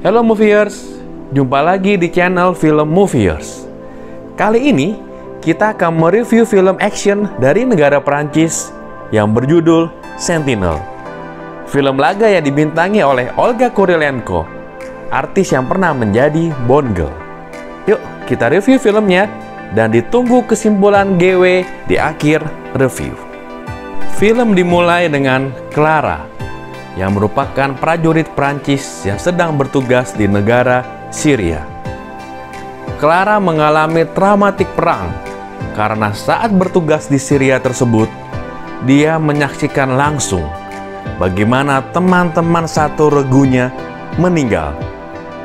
Halo Moviers, jumpa lagi di channel Film Moviers. Kali ini kita akan mereview film action dari negara Perancis yang berjudul Sentinel. Film laga yang dibintangi oleh Olga Kurylenko, artis yang pernah menjadi Bond Girl. Yuk kita review filmnya dan ditunggu kesimpulan GW di akhir review. Film dimulai dengan Clara yang merupakan prajurit Prancis yang sedang bertugas di negara Syria. Clara mengalami traumatik perang karena saat bertugas di Syria tersebut, dia menyaksikan langsung bagaimana teman-teman satu regunya meninggal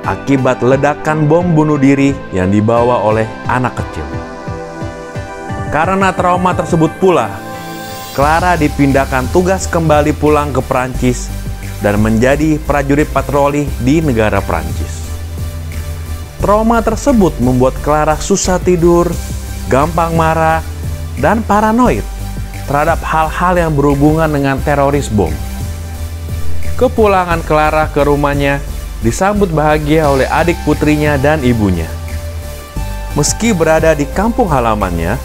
akibat ledakan bom bunuh diri yang dibawa oleh anak kecil. Karena trauma tersebut pula, Clara dipindahkan tugas kembali pulang ke Prancis dan menjadi prajurit patroli di negara Prancis. Trauma tersebut membuat Clara susah tidur, gampang marah, dan paranoid terhadap hal-hal yang berhubungan dengan teroris bom. Kepulangan Clara ke rumahnya disambut bahagia oleh adik putrinya dan ibunya. Meski berada di kampung halamannya,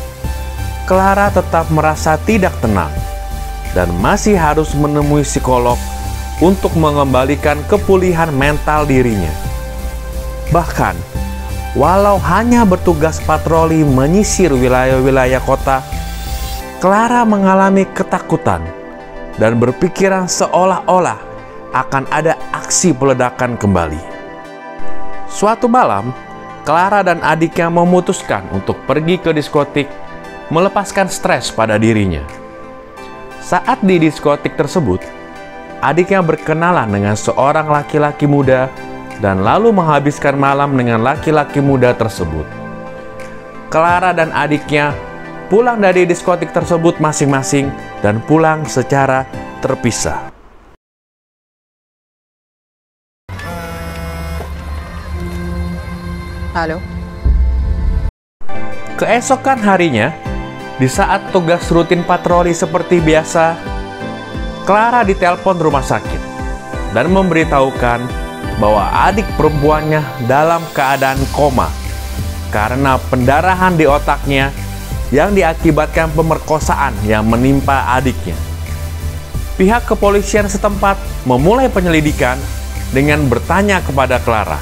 Clara tetap merasa tidak tenang dan masih harus menemui psikolog untuk mengembalikan kepulihan mental dirinya. Bahkan, walau hanya bertugas patroli menyisir wilayah-wilayah kota, Clara mengalami ketakutan dan berpikiran seolah-olah akan ada aksi peledakan kembali. Suatu malam, Clara dan adiknya memutuskan untuk pergi ke diskotik melepaskan stres pada dirinya. Saat di diskotik tersebut, adiknya berkenalan dengan seorang laki-laki muda dan lalu menghabiskan malam dengan laki-laki muda tersebut. Clara dan adiknya pulang dari diskotik tersebut masing-masing dan pulang secara terpisah. Halo. Keesokan harinya, di saat tugas rutin patroli seperti biasa, Clara ditelepon rumah sakit dan memberitahukan bahwa adik perempuannya dalam keadaan koma karena pendarahan di otaknya yang diakibatkan pemerkosaan yang menimpa adiknya. Pihak kepolisian setempat memulai penyelidikan dengan bertanya kepada Clara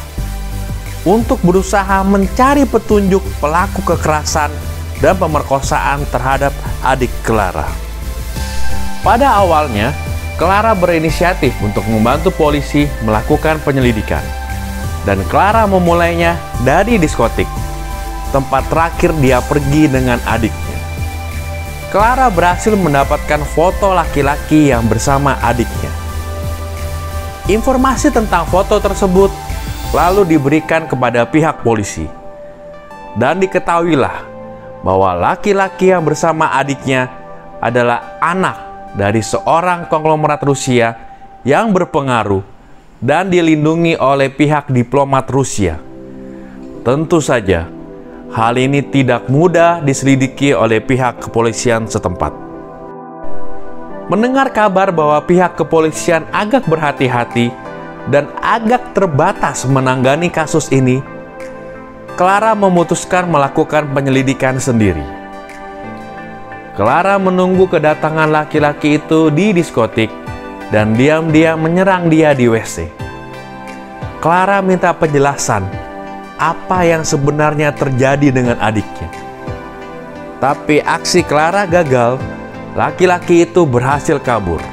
untuk berusaha mencari petunjuk pelaku kekerasan dan pemerkosaan terhadap adik Clara. Pada awalnya, Clara berinisiatif untuk membantu polisi melakukan penyelidikan. Dan Clara memulainya dari diskotik, tempat terakhir dia pergi dengan adiknya. Clara berhasil mendapatkan foto laki-laki yang bersama adiknya. Informasi tentang foto tersebut lalu diberikan kepada pihak polisi. Dan diketahuilah bahwa laki-laki yang bersama adiknya adalah anak dari seorang konglomerat Rusia yang berpengaruh dan dilindungi oleh pihak diplomat Rusia. Tentu saja, hal ini tidak mudah diselidiki oleh pihak kepolisian setempat. Mendengar kabar bahwa pihak kepolisian agak berhati-hati dan agak terbatas menangani kasus ini, Clara memutuskan melakukan penyelidikan sendiri. Clara menunggu kedatangan laki-laki itu di diskotik dan diam-diam menyerang dia di WC. Clara minta penjelasan apa yang sebenarnya terjadi dengan adiknya. Tapi aksi Clara gagal, laki-laki itu berhasil kabur.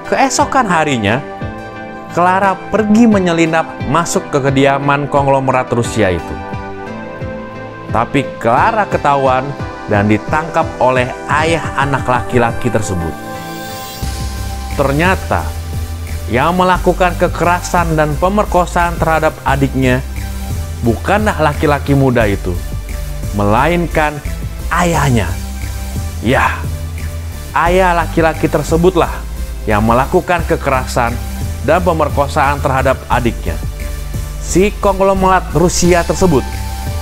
Keesokan harinya, Clara pergi menyelinap masuk ke kediaman konglomerat Rusia itu. Tapi Clara ketahuan dan ditangkap oleh ayah anak laki-laki tersebut. Ternyata, yang melakukan kekerasan dan pemerkosaan terhadap adiknya bukanlah laki-laki muda itu, melainkan ayahnya. Ya, ayah laki-laki tersebutlah yang melakukan kekerasan dan pemerkosaan terhadap adiknya. Si konglomerat Rusia tersebut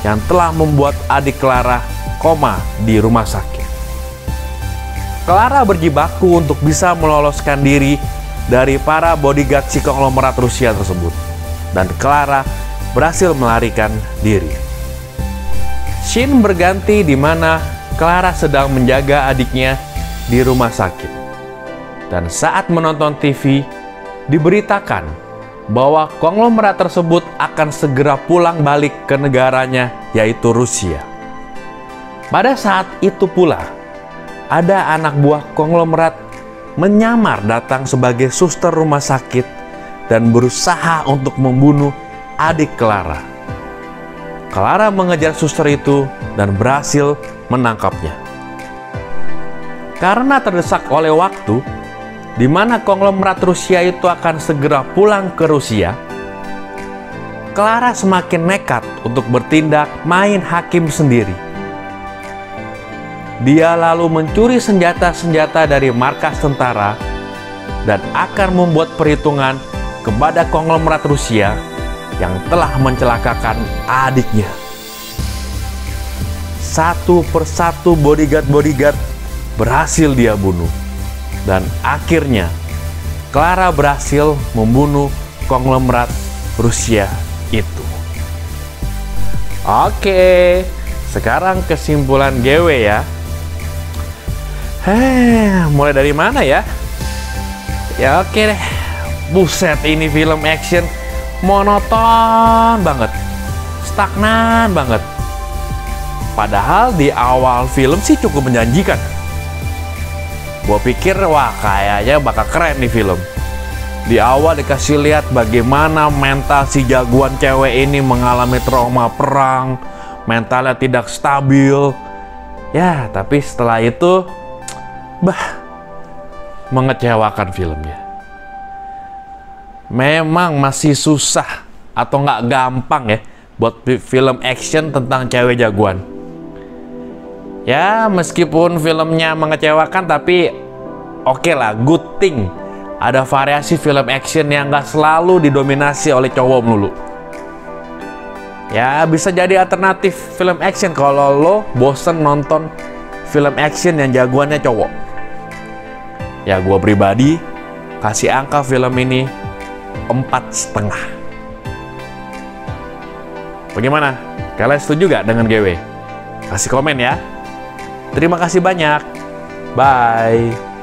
yang telah membuat adik Clara koma di rumah sakit. Clara berjibaku untuk bisa meloloskan diri dari para bodyguard si konglomerat Rusia tersebut. dan Clara berhasil melarikan diri. Scene berganti di mana Clara sedang menjaga adiknya di rumah sakit. Dan saat menonton TV, diberitakan bahwa konglomerat tersebut akan segera pulang balik ke negaranya, yaitu Rusia. Pada saat itu pula, ada anak buah konglomerat menyamar datang sebagai suster rumah sakit dan berusaha untuk membunuh adik Clara. Clara mengejar suster itu dan berhasil menangkapnya. Karena terdesak oleh waktu, di mana konglomerat Rusia itu akan segera pulang ke Rusia, Clara semakin nekat untuk bertindak main hakim sendiri. Dia lalu mencuri senjata-senjata dari markas tentara dan akan membuat perhitungan kepada konglomerat Rusia yang telah mencelakakan adiknya. Satu persatu bodyguard berhasil dia bunuh. Dan akhirnya, Clara berhasil membunuh konglomerat Rusia itu. Oke, sekarang kesimpulan GW ya. Mulai dari mana ya? Ya oke deh. Buset, ini film action monoton banget. Stagnan banget. Padahal di awal film sih cukup menjanjikan. Gue pikir, wah kayaknya bakal keren nih film. Di awal dikasih lihat bagaimana mental si jagoan cewek ini mengalami trauma perang, mentalnya tidak stabil. Ya, tapi setelah itu, mengecewakan filmnya. Memang masih susah atau nggak gampang ya buat film action tentang cewek jagoan. Ya, meskipun filmnya mengecewakan, tapi oke lah, good thing. Ada variasi film action yang gak selalu didominasi oleh cowok melulu. Ya, bisa jadi alternatif film action kalau lo bosen nonton film action yang jagoannya cowok. Ya, gue pribadi kasih angka film ini 4,5. Bagaimana? Kalian setuju gak dengan GW? Kasih komen ya. Terima kasih banyak. Bye.